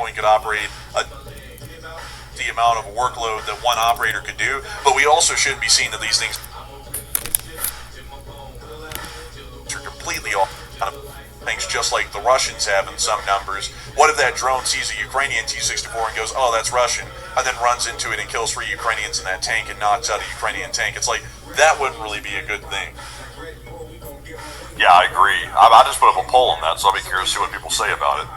drone could operate the amount of workload that one operator could do, but we also shouldn't be seeing that these things are completely off things, just like the Russians have in some numbers. What if that drone sees a Ukrainian T-64 and goes, oh, that's Russian, and then runs into it and kills 3 Ukrainians in that tank and knocks out a Ukrainian tank? It's like, that wouldn't really be a good thing. Yeah, I agree. I just put up a poll on that, so I'll be curious to see what people say about it.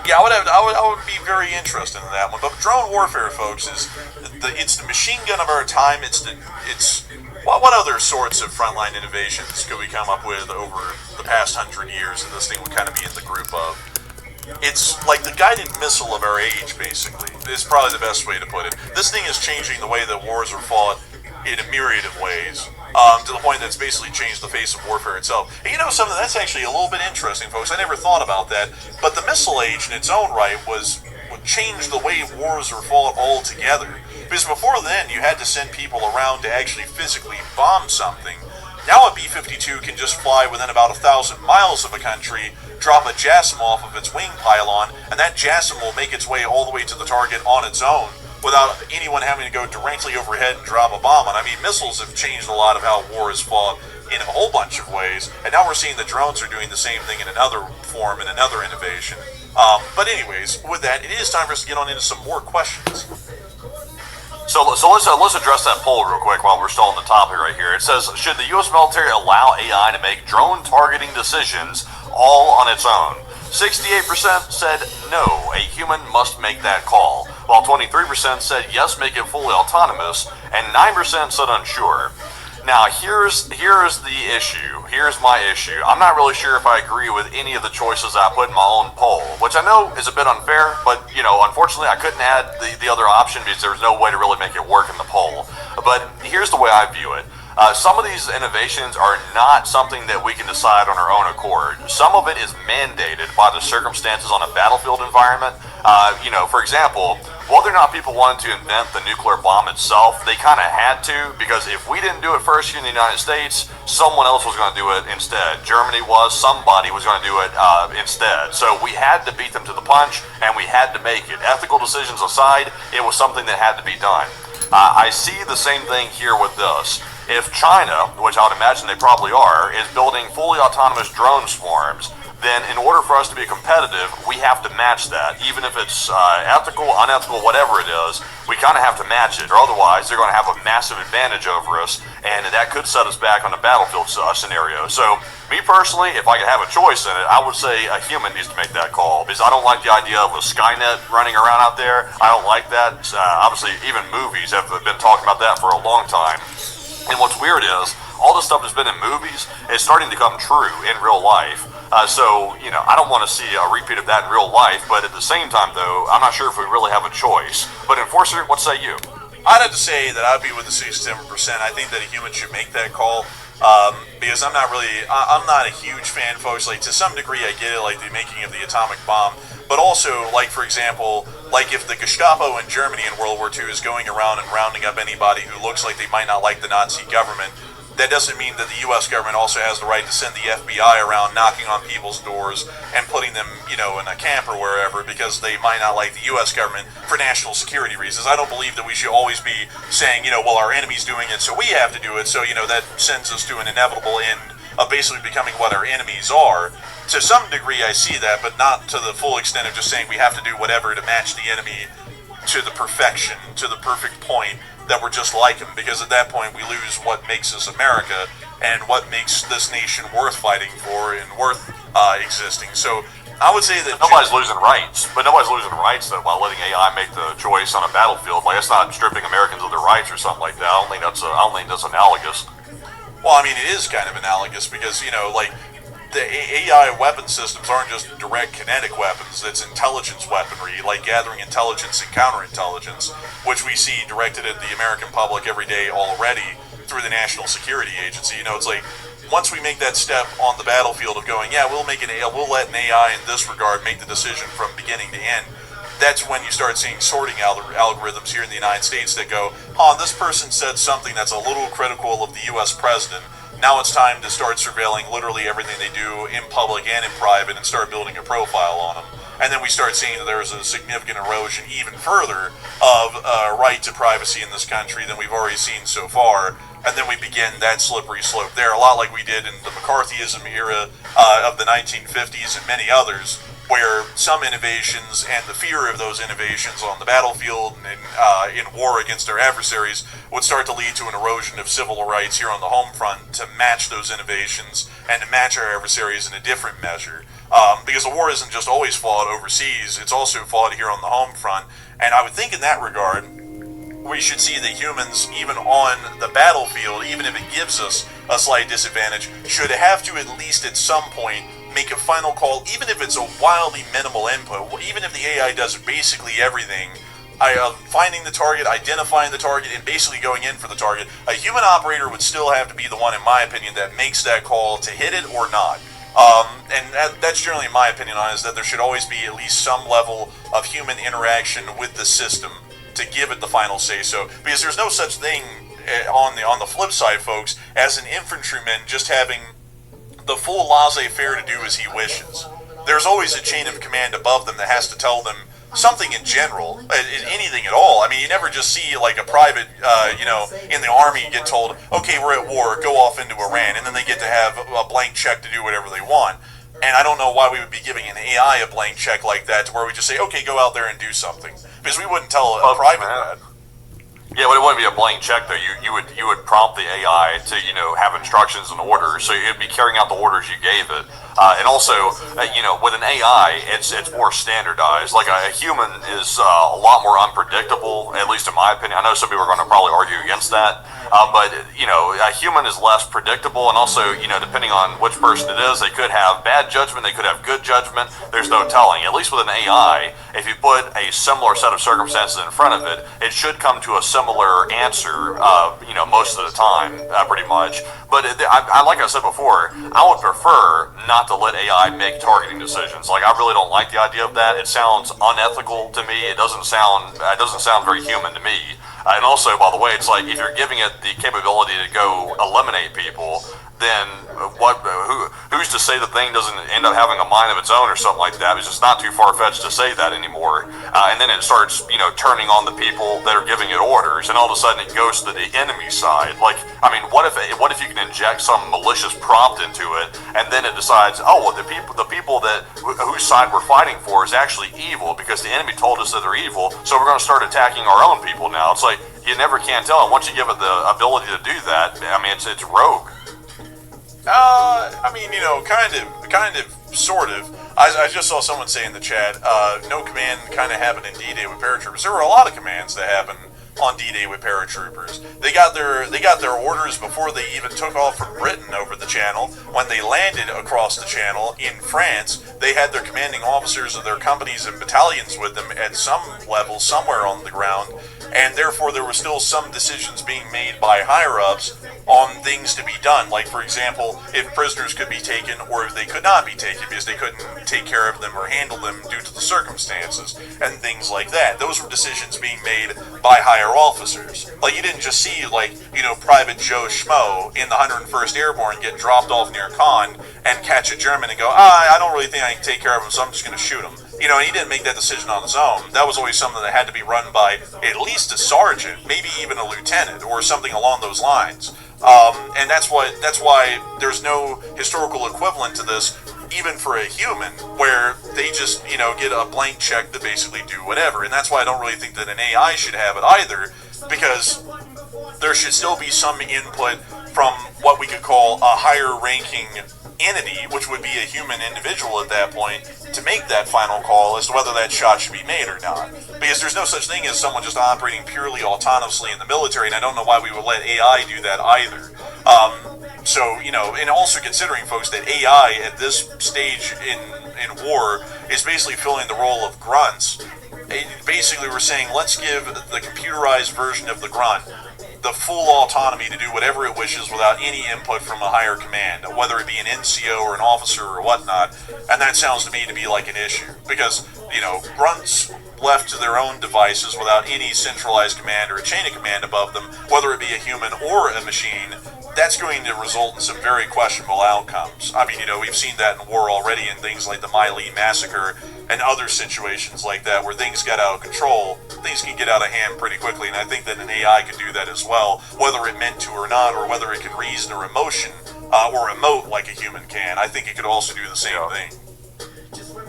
Yeah, I would be very interested in that one. But drone warfare, folks, it's the machine gun of our time. What other sorts of frontline innovations could we come up with over the past 100 years that this thing would kind of be in the group of? It's like the guided missile of our age, basically. Is probably the best way to put it. This thing is changing the way that wars are fought in a myriad of ways. To the point that it's basically changed the face of warfare itself. And you know something, that's actually a little bit interesting, folks. I never thought about that. But the missile age in its own right would change the way wars are fought altogether. Because before then, you had to send people around to actually physically bomb something. Now a B-52 can just fly within about 1,000 miles of a country, drop a JASSM off of its wing pylon, and that JASSM will make its way all the way to the target on its own, without anyone having to go directly overhead and drop a bomb on. I mean, missiles have changed a lot of how war is fought in a whole bunch of ways, and now we're seeing the drones are doing the same thing in another form, in another innovation. But anyways, with that, it is time for us to get on into some more questions. So let's address that poll real quick while we're still on the topic right here. It says, should the U.S. military allow AI to make drone targeting decisions all on its own? 68% said no, a human must make that call, while 23% said yes, make it fully autonomous, and 9% said unsure. Now, here's the issue. Here's my issue. I'm not really sure if I agree with any of the choices I put in my own poll, which I know is a bit unfair, but, you know, unfortunately I couldn't add the other option because there was no way to really make it work in the poll. But here's the way I view it. Some of these innovations are not something that we can decide on our own accord. Some of it is mandated by the circumstances on a battlefield environment. You know, for example, whether or not people wanted to invent the nuclear bomb itself, they kind of had to, because if we didn't do it first here in the United States, someone else was going to do it instead. Germany somebody was going to do it instead. So we had to beat them to the punch, and we had to make it. Ethical decisions aside, it was something that had to be done. I see the same thing here with this. If China, which I would imagine they probably are, is building fully autonomous drone swarms, then in order for us to be competitive, we have to match that. Even if it's ethical, unethical, whatever it is, we kind of have to match it, or otherwise they're going to have a massive advantage over us, and that could set us back on a battlefield scenario. So, me personally, if I could have a choice in it, I would say a human needs to make that call, because I don't like the idea of a Skynet running around out there. I don't like that. Obviously, even movies have been talking about that for a long time. And what's weird is, all this stuff that's been in movies is starting to come true in real life. So, you know, I don't want to see a repeat of that in real life, but at the same time, though, I'm not sure if we really have a choice. But Enforcer, what say you? I'd have to say that I'd be with the 67%. I think that a human should make that call, because I'm not a huge fan, folks. Like, to some degree, I get it, like the making of the atomic bomb, but also, like, for example, like if the Gestapo in Germany in World War II is going around and rounding up anybody who looks like they might not like the Nazi government, that doesn't mean that the U.S. government also has the right to send the FBI around knocking on people's doors and putting them, you know, in a camp or wherever because they might not like the U.S. government for national security reasons. I don't believe that we should always be saying, you know, well, our enemy's doing it, so we have to do it. So, you know, that sends us to an inevitable end of basically becoming what our enemies are. To some degree, I see that, but not to the full extent of just saying we have to do whatever to match the enemy to the perfection, to the perfect point that we're just like him, because at that point we lose what makes us America and what makes this nation worth fighting for and worth existing. So I would say that nobody's losing rights, but nobody's losing rights though by letting AI make the choice on a battlefield. Like, it's not stripping Americans of their rights or something like that. I don't think that's analogous. Well, I mean, it is kind of analogous because, you know, like, the AI weapon systems aren't just direct kinetic weapons, it's intelligence weaponry, like gathering intelligence and counterintelligence, which we see directed at the American public every day already through the National Security Agency. You know, it's like, once we make that step on the battlefield of going, yeah, we'll let an AI in this regard make the decision from beginning to end, that's when you start seeing sorting algorithms here in the United States that go, this person said something that's a little critical of the U.S. president. Now it's time to start surveilling literally everything they do in public and in private and start building a profile on them. And then we start seeing that there's a significant erosion even further of right to privacy in this country than we've already seen so far. And then we begin that slippery slope there, a lot like we did in the McCarthyism era of the 1950s and many others, where some innovations and the fear of those innovations on the battlefield and in war against our adversaries would start to lead to an erosion of civil rights here on the home front to match those innovations and to match our adversaries in a different measure. Because the war isn't just always fought overseas, it's also fought here on the home front. And I would think in that regard, we should see that humans, even on the battlefield, even if it gives us a slight disadvantage, should have to at least at some point make a final call, even if it's a wildly minimal input, even if the AI does basically everything, finding the target, identifying the target, and basically going in for the target. A human operator would still have to be the one, in my opinion, that makes that call to hit it or not. And that's generally my opinion on it, is that there should always be at least some level of human interaction with the system to give it the final say-so, because there's no such thing on the flip side, folks, as an infantryman just having the full laissez-faire to do as he wishes. There's always a chain of command above them that has to tell them something in general, anything at all. I mean, you never just see like a private, in the army get told, okay, we're at war, go off into Iran, and then they get to have a blank check to do whatever they want. And I don't know why we would be giving an AI a blank check like that, to where we just say, okay, go out there and do something, because we wouldn't tell a private that. Yeah, but it wouldn't be a blank check though. You would prompt the AI to have instructions and orders, so you'd be carrying out the orders you gave it. And also, with an AI, it's more standardized. Like a human is a lot more unpredictable, at least in my opinion. I know some people are going to probably argue against that, but a human is less predictable, and also depending on which person it is, they could have bad judgment, they could have good judgment. There's no telling. At least with an AI, if you put a similar set of circumstances in front of it, it should come to a similar answer. Most of the time, pretty much. But like I said before, I would prefer not to let AI make targeting decisions. Like, I really don't like the idea of that. It sounds unethical to me. It doesn't sound very human to me. And also, by the way, it's like if you're giving it the capability to go eliminate people, then who's to say the thing doesn't end up having a mind of its own or something like that? It's just not too far-fetched to say that anymore. And then it starts, turning on the people that are giving it orders, and all of a sudden it goes to the enemy side. Like, I mean, what if you can inject some malicious prompt into it, and then it decides, oh, well, the people whose side we're fighting for is actually evil because the enemy told us that they're evil, so we're going to start attacking our own people now. It's like, you never can tell. And once you give it the ability to do that, I mean, it's rogue. Kind of, sort of. I just saw someone say in the chat, no command kind of happened in D-Day with paratroopers. There were a lot of commands that happened on D-Day with paratroopers. They got their orders before they even took off from Britain over the Channel. When they landed across the Channel in France, they had their commanding officers of their companies and battalions with them at some level, somewhere on the ground, and therefore there were still some decisions being made by higher-ups on things to be done. Like, for example, if prisoners could be taken or if they could not be taken because they couldn't take care of them or handle them due to the circumstances, and things like that. Those were decisions being made by higher officers. Like, you didn't just see, Private Joe Schmo in the 101st Airborne get dropped off near Caen and catch a German and go, I don't really think I can take care of him, so I'm just going to shoot him. And he didn't make that decision on his own. That was always something that had to be run by at least a sergeant, maybe even a lieutenant, or something along those lines. And that's why there's no historical equivalent to this, even for a human, where they just, get a blank check to basically do whatever. And that's why I don't really think that an AI should have it either, because there should still be some input from what we could call a higher ranking entity, which would be a human individual at that point, to make that final call as to whether that shot should be made or not. Because there's no such thing as someone just operating purely autonomously in the military, and I don't know why we would let AI do that either. And also considering, folks, that AI at this stage in war is basically filling the role of grunts. Basically, we're saying, let's give the computerized version of the grunt the full autonomy to do whatever it wishes without any input from a higher command, whether it be an NCO or an officer or whatnot. And that sounds to me to be like an issue, because, grunts left to their own devices without any centralized command or a chain of command above them, whether it be a human or a machine, that's going to result in some very questionable outcomes. I mean, we've seen that in war already in things like the Miley massacre and other situations like that where things get out of control. Things can get out of hand pretty quickly, and I think that an AI can do that as well, whether it meant to or not, or whether it can reason or or emote like a human can. I think it could also do the same thing.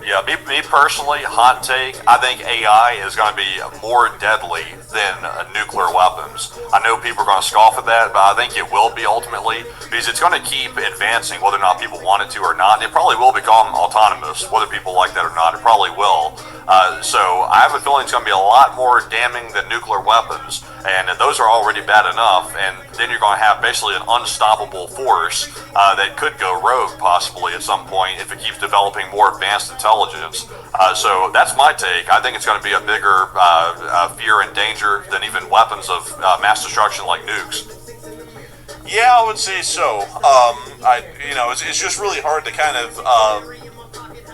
Yeah, me personally, hot take, I think AI is going to be more deadly than nuclear weapons. I know people are going to scoff at that, but I think it will be ultimately, because it's going to keep advancing whether or not people want it to or not, and it probably will become autonomous, whether people like that or not, it probably will. So I have a feeling it's going to be a lot more damning than nuclear weapons, and those are already bad enough, and then you're going to have basically an unstoppable force that could go rogue possibly at some point if it keeps developing more advanced intelligence. So that's my take. I think it's going to be a bigger fear and danger than even weapons of mass destruction like nukes. Yeah, I would say so. It's just really hard to kind of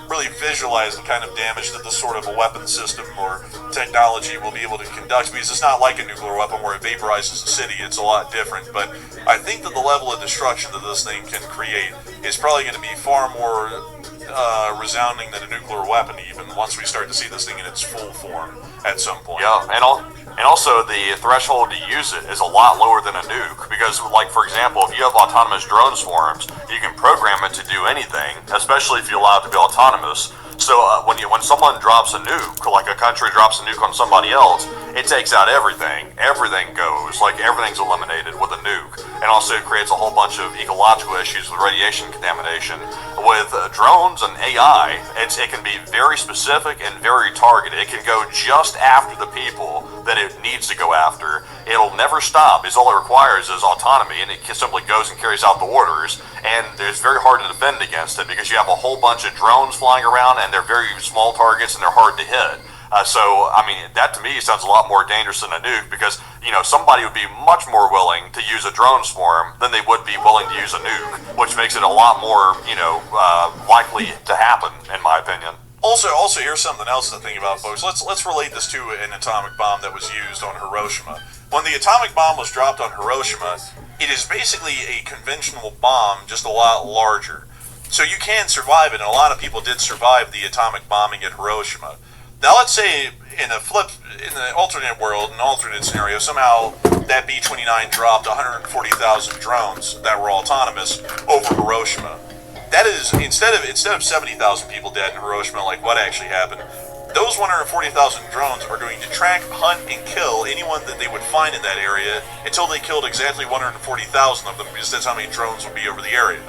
really visualize the kind of damage that this sort of a weapon system or technology will be able to conduct, because it's not like a nuclear weapon where it vaporizes a city. It's a lot different, but I think that the level of destruction that this thing can create is probably going to be far more resounding than a nuclear weapon, even once we start to see this thing in its full form at some point. Yeah, and also the threshold to use it is a lot lower than a nuke, because, like, for example, if you have autonomous drone swarms, you can program it to do anything, especially if you allow it to be autonomous. So when someone drops a nuke, like a country drops a nuke on somebody else, it takes out everything. Everything goes. Like, everything's eliminated with a nuke. And also it creates a whole bunch of ecological issues with radiation contamination. With drones and AI, it can be very specific and very targeted. It can go just after the people that it needs to go after. It'll never stop. All it requires is autonomy, and it simply goes and carries out the orders. And it's very hard to defend against it because you have a whole bunch of drones flying around, and they're very small targets and they're hard to hit. So, I mean, that to me sounds a lot more dangerous than a nuke, because, somebody would be much more willing to use a drone swarm than they would be willing to use a nuke, which makes it a lot more, likely to happen, in my opinion. Also, here's something else to think about, folks. Let's relate this to an atomic bomb that was used on Hiroshima. When the atomic bomb was dropped on Hiroshima, it is basically a conventional bomb, just a lot larger. So you can survive it, and a lot of people did survive the atomic bombing at Hiroshima. Now let's say in the alternate world, an alternate scenario, somehow that B-29 dropped 140,000 drones that were autonomous over Hiroshima. That is, instead of 70,000 people dead in Hiroshima, like what actually happened, those 140,000 drones are going to track, hunt, and kill anyone that they would find in that area until they killed exactly 140,000 of them, because that's how many drones would be over the area.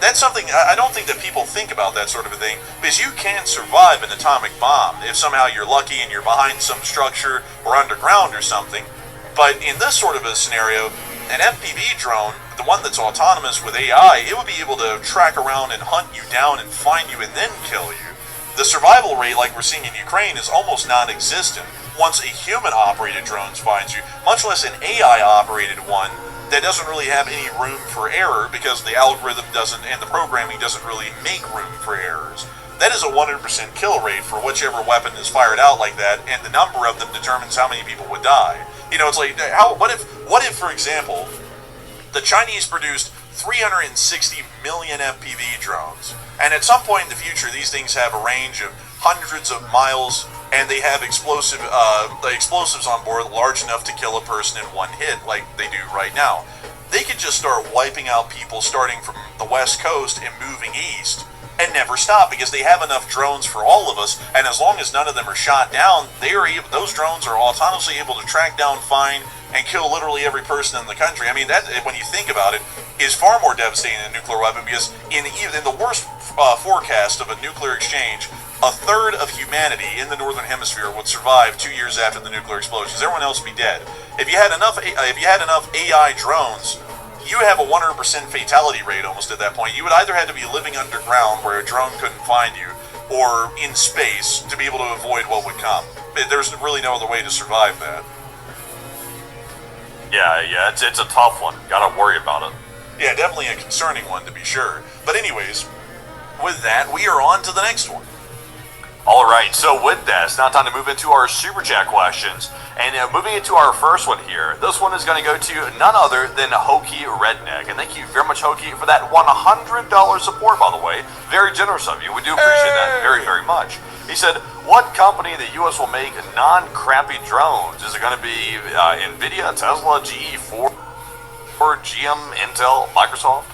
That's something, I don't think that people think about that sort of a thing, because you can survive an atomic bomb if somehow you're lucky and you're behind some structure or underground or something. But in this sort of a scenario, an FPV drone, the one that's autonomous with AI, it would be able to track around and hunt you down and find you and then kill you. The survival rate, like we're seeing in Ukraine, is almost non-existent once a human-operated drone finds you, much less an AI-operated one that doesn't really have any room for error, because the algorithm doesn't, and the programming doesn't really make room for errors. That is a 100% kill rate for whichever weapon is fired out like that, and the number of them determines how many people would die. It's like, what if, for example, the Chinese produced 360 million FPV drones, and at some point in the future, these things have a range of hundreds of miles, and they have explosives on board large enough to kill a person in one hit, like they do right now. They could just start wiping out people starting from the West Coast and moving east, and never stop, because they have enough drones for all of us, and as long as none of them are shot down, those drones are autonomously able to track down, find, and kill literally every person in the country. I mean, that, when you think about it, is far more devastating than a nuclear weapon, because in the worst forecast of a nuclear exchange, a third of humanity in the northern hemisphere would survive 2 years after the nuclear explosions. Everyone else would be dead. If you had enough AI drones, you have a 100% fatality rate almost at that point. You would either have to be living underground where a drone couldn't find you, or in space to be able to avoid what would come. There's really no other way to survive that. Yeah, it's a tough one. Gotta worry about it. Yeah, definitely a concerning one, to be sure. But anyways, with that, we are on to the next one. All right, so with that, it's now time to move into our Super Chat questions. And moving into our first one here, this one is going to go to none other than Hokey Redneck. And thank you very much, Hokey, for that $100 support, by the way. Very generous of you. We do appreciate that very, very much. He said, what company in the U.S. will make non-crappy drones? Is it going to be NVIDIA, Tesla, GE, Ford, GM, Intel, Microsoft?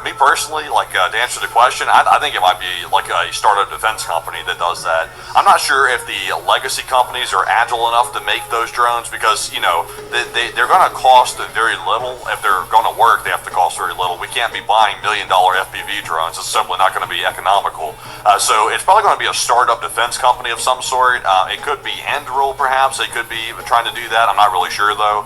Me personally, to answer the question, I think it might be like a startup defense company that does that. I'm not sure if the legacy companies are agile enough to make those drones because, they're going to cost very little. If they're going to work, they have to cost very little. We can't be buying $1 million FPV drones. It's simply not going to be economical. So it's probably going to be a startup defense company of some sort. It could be Anduril, perhaps. They could be trying to do that. I'm not really sure, though.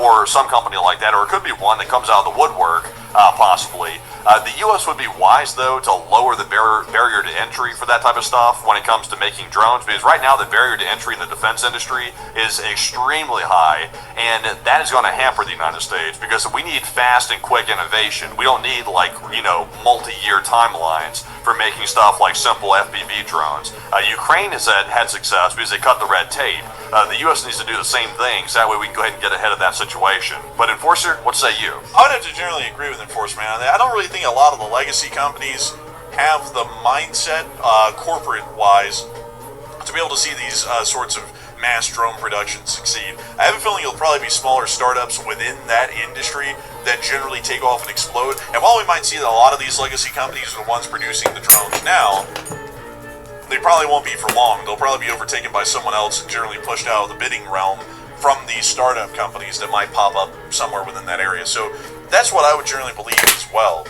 Or some company like that. Or it could be one that comes out of the woodwork. Possibly. The U.S. would be wise, though, to lower the barrier to entry for that type of stuff when it comes to making drones, because right now the barrier to entry in the defense industry is extremely high, and that is going to hamper the United States because we need fast and quick innovation. We don't need, multi-year timelines for making stuff like simple FPV drones. Ukraine has had success because they cut the red tape. The U.S. needs to do the same thing, so that way we can go ahead and get ahead of that situation. But Enforcer, what say you? I would have to generally agree with Enforcer, man. I don't really think a lot of the legacy companies have the mindset, corporate-wise, to be able to see these sorts of mass drone production succeed. I have a feeling it'll probably be smaller startups within that industry that generally take off and explode. And while we might see that a lot of these legacy companies are the ones producing the drones now, they probably won't be for long. They'll probably be overtaken by someone else and generally pushed out of the bidding realm from these startup companies that might pop up somewhere within that area. So that's what I would generally believe as well.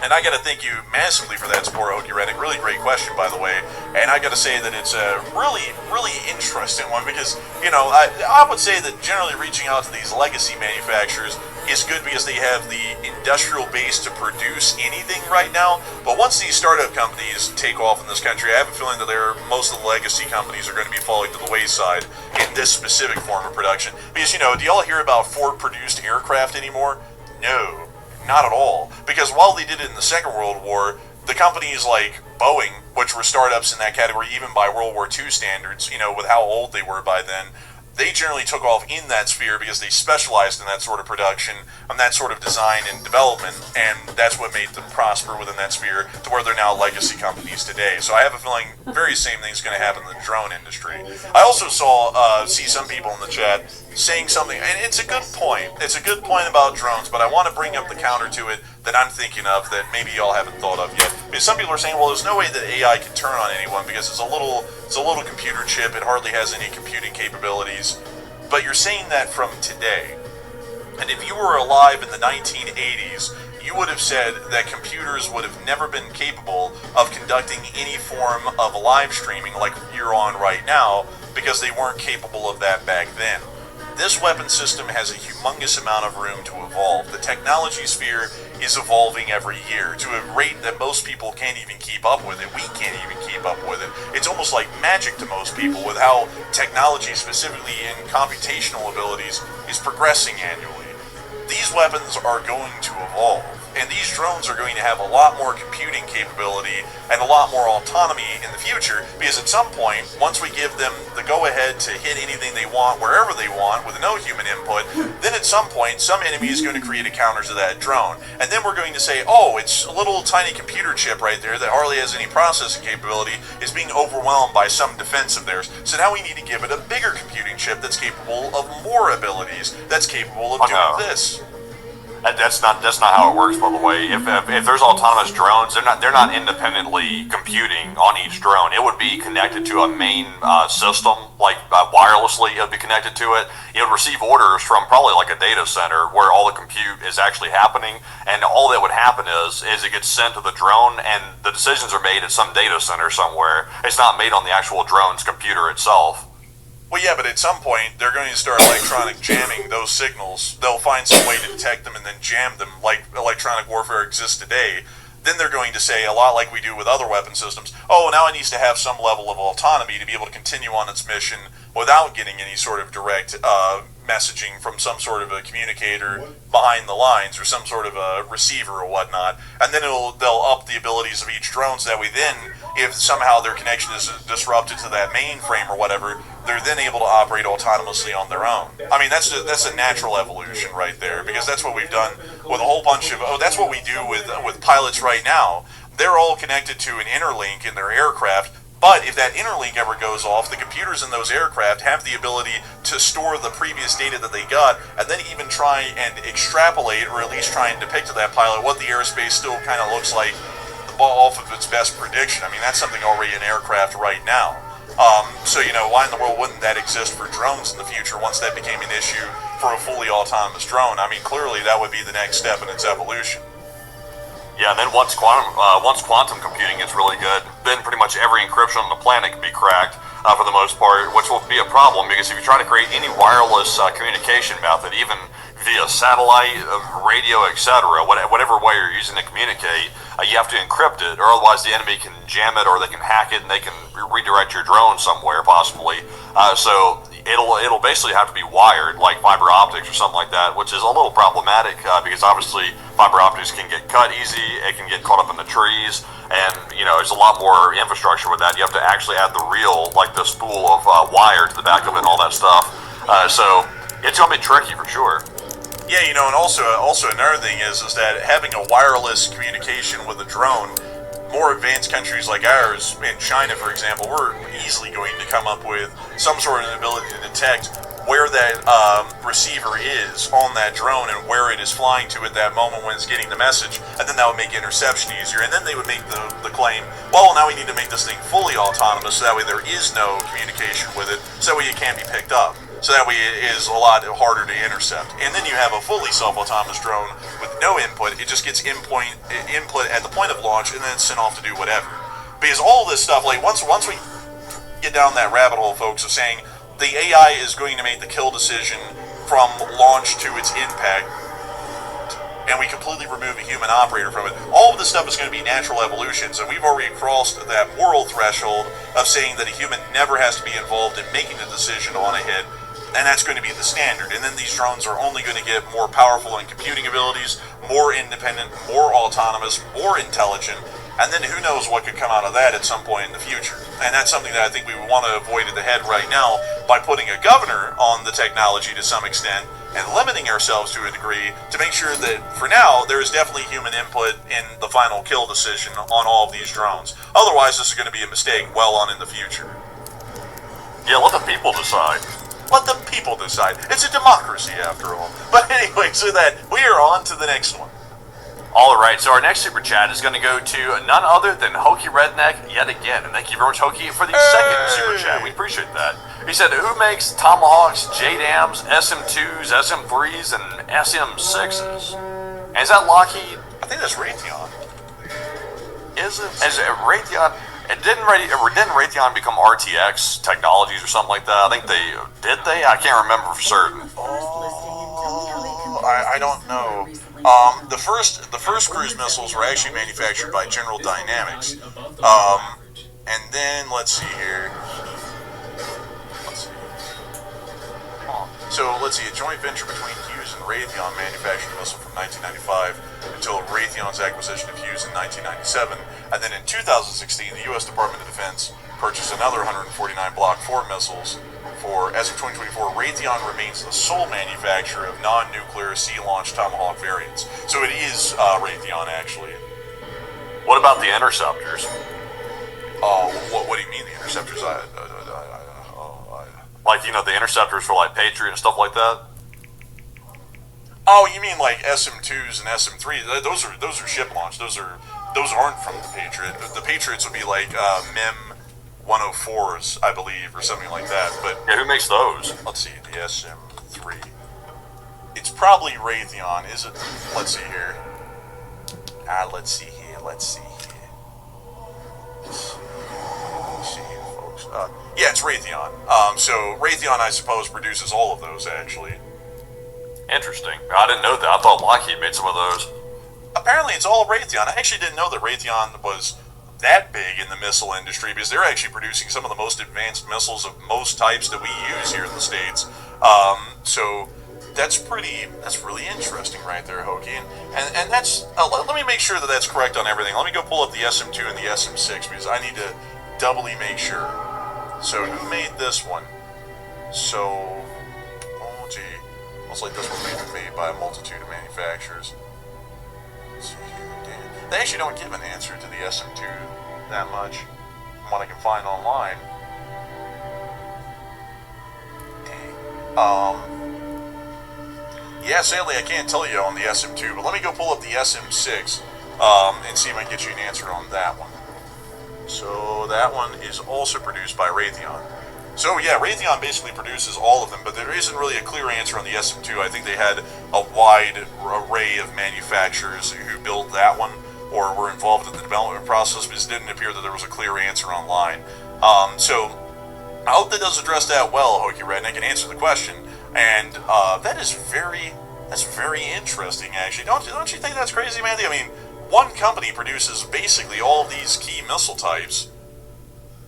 And I got to thank you massively for that support, Hokey Reddick. Really great question, by the way. And I got to say that it's a really, really interesting one because, I would say that generally reaching out to these legacy manufacturers is good because they have the industrial base to produce anything right now. But once these startup companies take off in this country, I have a feeling that most of the legacy companies are going to be falling to the wayside in this specific form of production. Because, do y'all hear about Ford-produced aircraft anymore? No. Not at all. Because while they did it in the Second World War, the companies like Boeing, which were startups in that category even by World War II standards, with how old they were by then, they generally took off in that sphere because they specialized in that sort of production and that sort of design and development, and that's what made them prosper within that sphere to where they're now legacy companies today. So I have a feeling very same thing's going to happen in the drone industry. I also see some people in the chat saying something, and it's a good point. It's a good point about drones, but I want to bring up the counter to it that I'm thinking of that maybe y'all haven't thought of yet. Because some people are saying, well, there's no way that AI can turn on anyone because it's a little computer chip. It hardly has any computing capabilities. But you're saying that from today. And if you were alive in the 1980s, you would have said that computers would have never been capable of conducting any form of live streaming like you're on right now because they weren't capable of that back then. This weapon system has a humongous amount of room to evolve. The technology sphere is evolving every year to a rate that most people can't even keep up with it. We can't even keep up with it. It's almost like magic to most people with how technology, specifically in computational abilities, is progressing annually. These weapons are going to evolve, and these drones are going to have a lot more computing capability and a lot more autonomy in the future, because at some point, once we give them the go-ahead to hit anything they want, wherever they want, with no human input, then at some point, some enemy is going to create a counter to that drone. And then we're going to say, oh, it's a little tiny computer chip right there that hardly has any processing capability, is being overwhelmed by some defense of theirs. So now we need to give it a bigger computing chip that's capable of more abilities, that's capable of doing this. That's not how it works, by the way. If there's autonomous drones, they're not independently computing on each drone. It would be connected to a main system, wirelessly. It would be connected to it. It would receive orders from probably like a data center where all the compute is actually happening, and all that would happen is it gets sent to the drone, and the decisions are made at some data center somewhere. It's not made on the actual drone's computer itself. Well, yeah, but at some point, they're going to start electronic jamming those signals. They'll find some way to detect them and then jam them like electronic warfare exists today. Then they're going to say, a lot like we do with other weapon systems, oh, now it needs to have some level of autonomy to be able to continue on its mission without getting any sort of direct messaging from some sort of a communicator behind the lines or some sort of a receiver or whatnot. And then they'll up the abilities of each drone, so that way then, if somehow their connection is disrupted to that mainframe or whatever, they're then able to operate autonomously on their own. I mean, that's a natural evolution right there, because that's what we've done with a whole bunch of, that's what we do with pilots right now. They're all connected to an interlink in their aircraft, but if that interlink ever goes off, the computers in those aircraft have the ability to store the previous data that they got, and then even try and extrapolate, or at least try and depict to that pilot what the airspace still kind of looks like off of its best prediction. I mean, that's something already in aircraft right now. So, why in the world wouldn't that exist for drones in the future once that became an issue for a fully autonomous drone? I mean, clearly that would be the next step in its evolution. Yeah, and then once quantum computing gets really good, then pretty much every encryption on the planet can be cracked for the most part, which will be a problem because if you try to create any wireless communication method, even via satellite, radio, etc., whatever way you're using to communicate, you have to encrypt it, or otherwise the enemy can jam it, or they can hack it, and they can redirect your drone somewhere, possibly. So it'll basically have to be wired, like fiber optics or something like that, which is a little problematic because obviously fiber optics can get cut easy, it can get caught up in the trees, and there's a lot more infrastructure with that. You have to actually add the reel, like the spool of wire to the back of it and all that stuff. So it's going to be tricky for sure. Yeah, and also another thing is that having a wireless communication with a drone, more advanced countries like ours, in China for example, we're easily going to come up with some sort of ability to detect where that receiver is on that drone and where it is flying to at that moment when it's getting the message, and then that would make interception easier, and then they would make the claim, well, now we need to make this thing fully autonomous, so that way there is no communication with it, so that way it can't be picked up. So that way it is a lot harder to intercept. And then you have a fully self-autonomous drone with no input. It just gets input at the point of launch, and then it's sent off to do whatever. Because all this stuff, like once we get down that rabbit hole, folks, of saying the AI is going to make the kill decision from launch to its impact, and we completely remove a human operator from it, all of this stuff is going to be natural evolutions, and we've already crossed that moral threshold of saying that a human never has to be involved in making a decision on a hit, and that's going to be the standard. And then these drones are only going to get more powerful in computing abilities, more independent, more autonomous, more intelligent, and then who knows what could come out of that at some point in the future. And that's something that I think we want to avoid at the head right now by putting a governor on the technology to some extent and limiting ourselves to a degree to make sure that for now there is definitely human input in the final kill decision on all of these drones. Otherwise this is going to be a mistake well on in the future. Yeah, let the people decide. Let the people decide. It's a democracy, after all. But anyway, so that we are on to the next one. All right, so our next super chat is going to go to none other than Hokey Redneck yet again. And thank you very much, Hokey, for the second super chat. We appreciate that. He said, who makes Tomahawks, JDAMs, SM2s, SM3s, and SM6s? And is that Lockheed? I think that's Raytheon. Is it Raytheon? Didn't Raytheon become RTX Technologies or something like that? I think did they? I can't remember for certain. I don't know. The first cruise missiles were actually manufactured by General Dynamics. And then let's see here. So let's see, a joint venture between Hughes and Raytheon manufactured a missile from 1995 until Raytheon's acquisition of Hughes in 1997. And then in 2016, the U.S. Department of Defense purchased another 149 Block 4 missiles for, as of 2024, Raytheon remains the sole manufacturer of non-nuclear sea-launched Tomahawk variants. So it is Raytheon, actually. What about the interceptors? What do you mean the interceptors? Like, the interceptors for, like, Patriot and stuff like that? Oh, you mean like SM2s and SM3s? Those are ship launched. Those aren't from the Patriot. The Patriots would be like MEM 104s, I believe, or something like that. But yeah, who makes those? Let's see, the SM3. It's probably Raytheon, is it? Let's see here. Let's see here, folks. Yeah, it's Raytheon. So Raytheon, I suppose, produces all of those, actually. Interesting. I didn't know that. I thought Lockheed made some of those. Apparently, it's all Raytheon. I actually didn't know that Raytheon was that big in the missile industry because they're actually producing some of the most advanced missiles of most types that we use here in the States. So That's really interesting right there, Hokie. And that's, let me make sure that that's correct on everything. Let me go pull up the SM2 and the SM6 because I need to doubly make sure. So who made this one? So, oh gee, looks like this one may be made by a multitude of manufacturers. Let's see here, they actually don't give an answer to the SM2 that much from what I can find online. Yeah, sadly I can't tell you on the SM2, but let me go pull up the SM6 and see if I can get you an answer on that one. So that one is also produced by Raytheon. So yeah, Raytheon basically produces all of them, but there isn't really a clear answer on the SM2. I think they had a wide array of manufacturers who built that one or were involved in the development process, but it didn't appear that there was a clear answer online. So I hope that does address that well, Hokie Redneck, and answer the question. And that's very interesting, actually. Don't you think that's crazy, Mandy? I mean, one company produces basically all of these key missile types.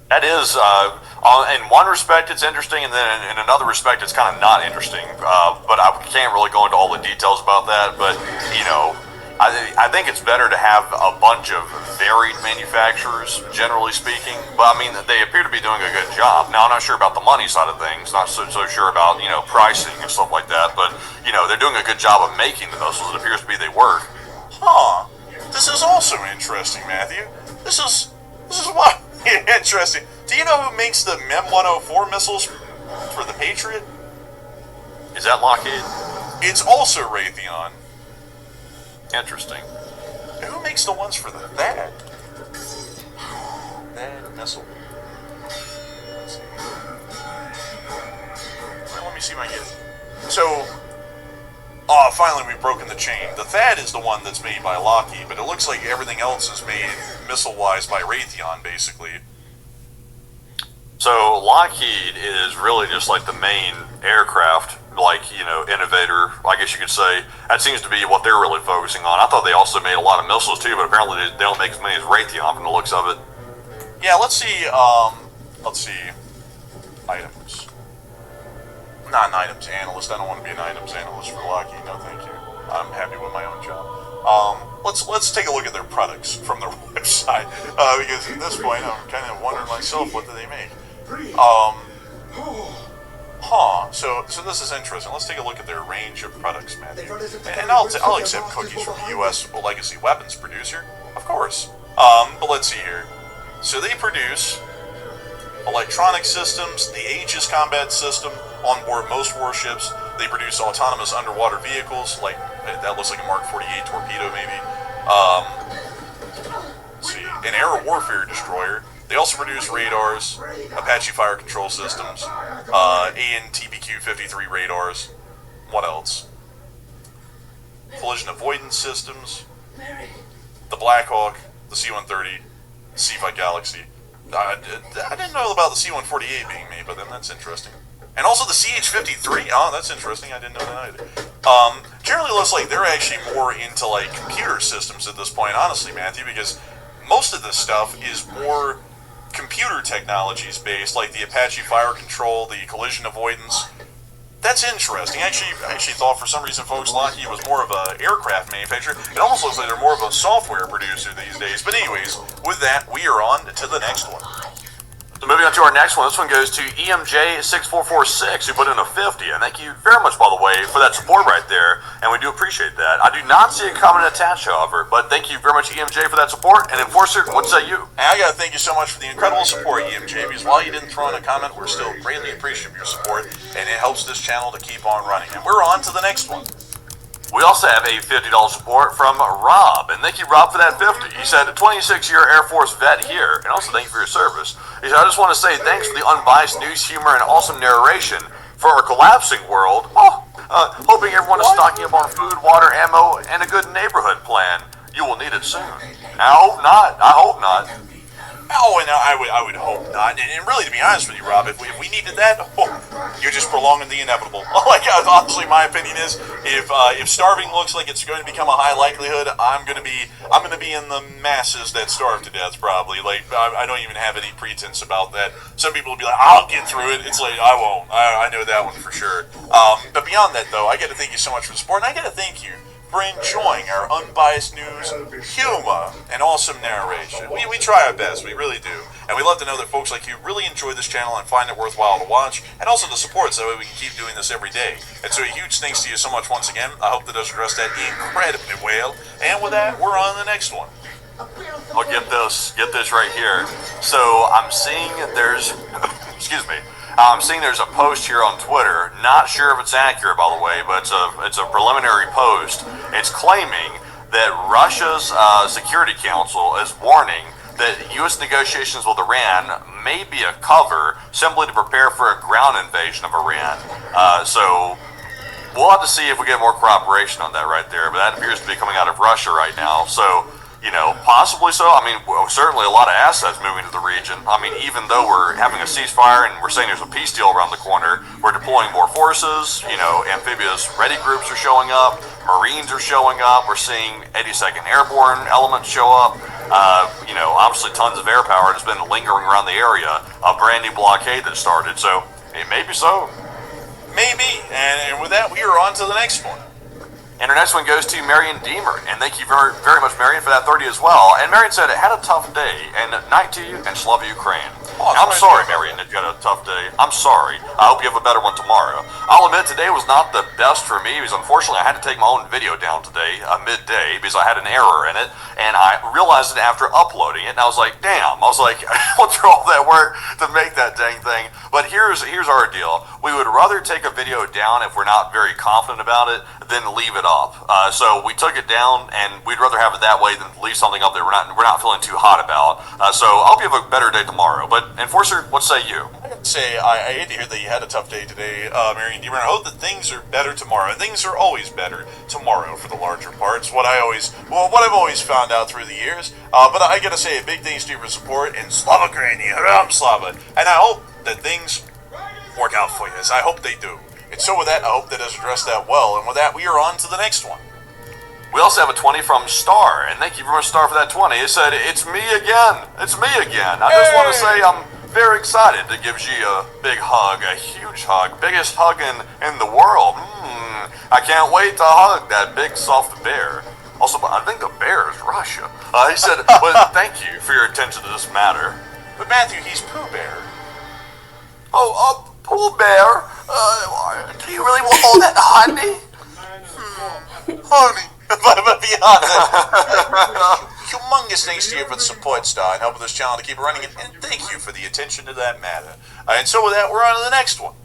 That is, in one respect it's interesting, and then in another respect it's kind of not interesting. But I can't really go into all the details about that. But you know, I think it's better to have a bunch of varied manufacturers, generally speaking. But I mean, they appear to be doing a good job. Now, I'm not sure about the money side of things, not so sure about, you know, pricing and stuff like that. But, you know, they're doing a good job of making the missiles. It appears to be they work. Huh. This is also interesting, Matthew. This is why interesting. Do you know who makes the MEM 104 missiles for the Patriot? Is that Lockheed? It's also Raytheon. Interesting. Who makes the ones for the THAAD? THAAD missile. Let's see. Well, let me see if I get it. So, finally we've broken the chain. The THAAD is the one that's made by Lockheed, but it looks like everything else is made missile-wise by Raytheon, basically. So Lockheed is really just like the main aircraft, like, you know, innovator, I guess you could say. That seems to be what they're really focusing on. I thought they also made a lot of missiles too, but apparently they don't make as many as Raytheon from the looks of it. Yeah, let's see, items. Not an items analyst. I don't want to be an items analyst for Lockheed. No, thank you. I'm happy with my own job. Let's take a look at their products from their website, because at this point I'm kind of wondering myself, what do they make? So this is interesting. Let's take a look at their range of products, Matthew. And I'll accept cookies from a U.S. legacy weapons producer, of course. But let's see here. So they produce electronic systems, the Aegis combat system on board most warships. They produce autonomous underwater vehicles, like that looks like a Mark 48 torpedo, maybe. Let's see, an air warfare destroyer. They also produce radars, Apache fire control systems, AN/TPQ-53 radars. What else? Collision avoidance systems, the Black Hawk, the C-130, C-5 Galaxy. I didn't know about the C-148 being made, but then that's interesting. And also the CH-53. Oh, that's interesting. I didn't know that either. Generally looks like they're actually more into like computer systems at this point, honestly, Matthew, because most of this stuff is more computer technologies based, like the Apache fire control, the collision avoidance. That's interesting. I actually thought for some reason, folks, Lockheed was more of an aircraft manufacturer. It almost looks like they're more of a software producer these days. But anyways, with that, we are on to the next one. So moving on to our next one, this one goes to EMJ6446, who put in a 50, and thank you very much, by the way, for that support right there, and we do appreciate that. I do not see a comment attached, however, but thank you very much, EMJ, for that support, and Enforcer, what say you? And I gotta thank you so much for the incredible support, EMJ, because while you didn't throw in a comment, we're still greatly appreciative of your support, and it helps this channel to keep on running. And we're on to the next one. We also have a $50 support from Rob, and thank you, Rob, for that 50. He said, a 26-year Air Force vet here, and also thank you for your service. He said, I just want to say thanks for the unbiased news, humor, and awesome narration for our collapsing world. Hoping everyone is stocking up on food, water, ammo, and a good neighborhood plan. You will need it soon. I hope not. Oh, and I would hope not. And really, to be honest with you, Rob, if we needed that, you're just prolonging the inevitable. Like, honestly, my opinion is, if starving looks like it's going to become a high likelihood, I'm gonna be in the masses that starve to death, probably. Like, I don't even have any pretense about that. Some people will be like, I'll get through it. It's like, I won't. I know that one for sure. But beyond that, though, I got to thank you so much for the support, and I got to thank you for enjoying our unbiased news, humor, and awesome narration. We try our best, we really do. And we love to know that folks like you really enjoy this channel and find it worthwhile to watch, and also to support, so that way we can keep doing this every day. And so a huge thanks to you so much once again. I hope that does address that incredibly well. And with that, we're on to the next one. I'll get this right here. So I'm seeing there's, excuse me. I'm seeing there's a post here on Twitter. Not sure if it's accurate, by the way, but it's a preliminary post. It's claiming that Russia's Security Council is warning that U.S. negotiations with Iran may be a cover simply to prepare for a ground invasion of Iran. So we'll have to see if we get more cooperation on that right there. But that appears to be coming out of Russia right now. So, you know, possibly so. I mean, certainly a lot of assets moving to the region. I mean, even though we're having a ceasefire and we're saying there's a peace deal around the corner, we're deploying more forces. You know, amphibious ready groups are showing up. Marines are showing up. We're seeing 82nd Airborne elements show up. You know, obviously tons of air power has been lingering around the area. A brand new blockade that started. So it may be so. Maybe. And with that, we are on to the next one. And our next one goes to Marion Deemer, and thank you very, very much, Marion, for that 30 as well. And Marion said, had a tough day, and night to you, and Slava Ukraine. I'm sorry, Marion, that you had a tough day. I'm sorry. I hope you have a better one tomorrow. I'll admit today was not the best for me, because unfortunately I had to take my own video down today, midday, because I had an error in it, and I realized it after uploading it, and I was like, damn. I was like, I went through all that work to make that dang thing. But here's our deal. We would rather take a video down if we're not very confident about it than leave it up. So we took it down, and we'd rather have it that way than leave something up that we're not feeling too hot about. So I hope you have a better day tomorrow. But Enforcer, what say you? I gotta say, I hate to hear that you had a tough day today, Marion Deemer. I hope that things are better tomorrow. Things are always better tomorrow for the larger parts. What I've always found out through the years. But I gotta say, a big thanks to you for support, and Slava Ukraini, Haram Slava. And I hope that things work out for you, as I hope they do. And so with that, I hope that has addressed that well. And with that, we are on to the next one. We also have a 20 from Star, and thank you very much, Star, for that 20. It said, it's me again. It's me again. I just want to say I'm very excited to give G a big hug, a huge hug, biggest hug in the world. I can't wait to hug that big, soft bear. Also, I think the bear is Russia. He said, well, thank you for your attention to this matter. But Matthew, he's Pooh Bear. Pooh Bear? Do you really want all that honey? Honey. But beyond that, humongous thanks to you for the support, Star, and helping this channel to keep it running, and thank you for the attention to that matter. And so with that, we're on to the next one.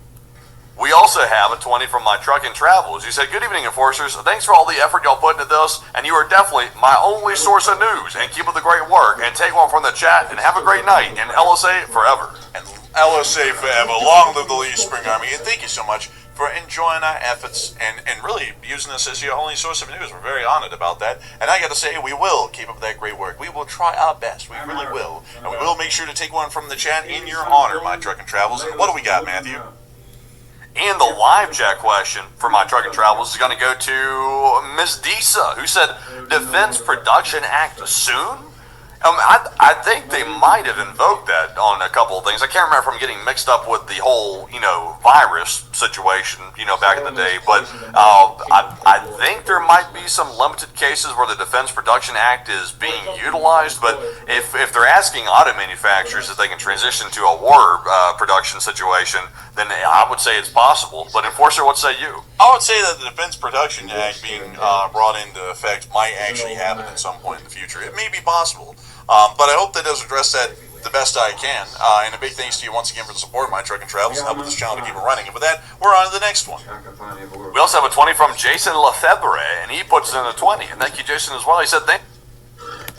We also have a 20 from My Truck and Travels. You said, good evening, Enforcers. Thanks for all the effort y'all put into this, and you are definitely my only source of news. And keep up the great work, and take one from the chat, and have a great night, and LSA forever. And LSA forever. Long live the Lee Spring Army, and thank you so much for enjoying our efforts and really using us as your only source of news. We're very honored about that. And I got to say, we will keep up that great work. We will try our best. We really will. And we will make sure to take one from the chat in your honor, My Truck and Travels. And what do we got, Matthew? And the live chat question for My Truck and Travels is going to go to Ms. Disa, who said, Defense Production Act soon? I think they might have invoked that on a couple of things. I can't remember if I'm getting mixed up with the whole, virus situation, back in the day. But I think there might be some limited cases where the Defense Production Act is being utilized. But if they're asking auto manufacturers if they can transition to a war production situation, then I would say it's possible. But Enforcer, what say you? I would say that the Defense Production Act being brought into effect might actually happen at some point in the future. It may be possible. But I hope that does address that the best I can. And a big thanks to you once again for the support of My Truck and Travels and helping this channel to keep it running. And with that, we're on to the next one. We also have a 20 from Jason Lefebvre, and he puts in a 20. And thank you, Jason, as well. He said,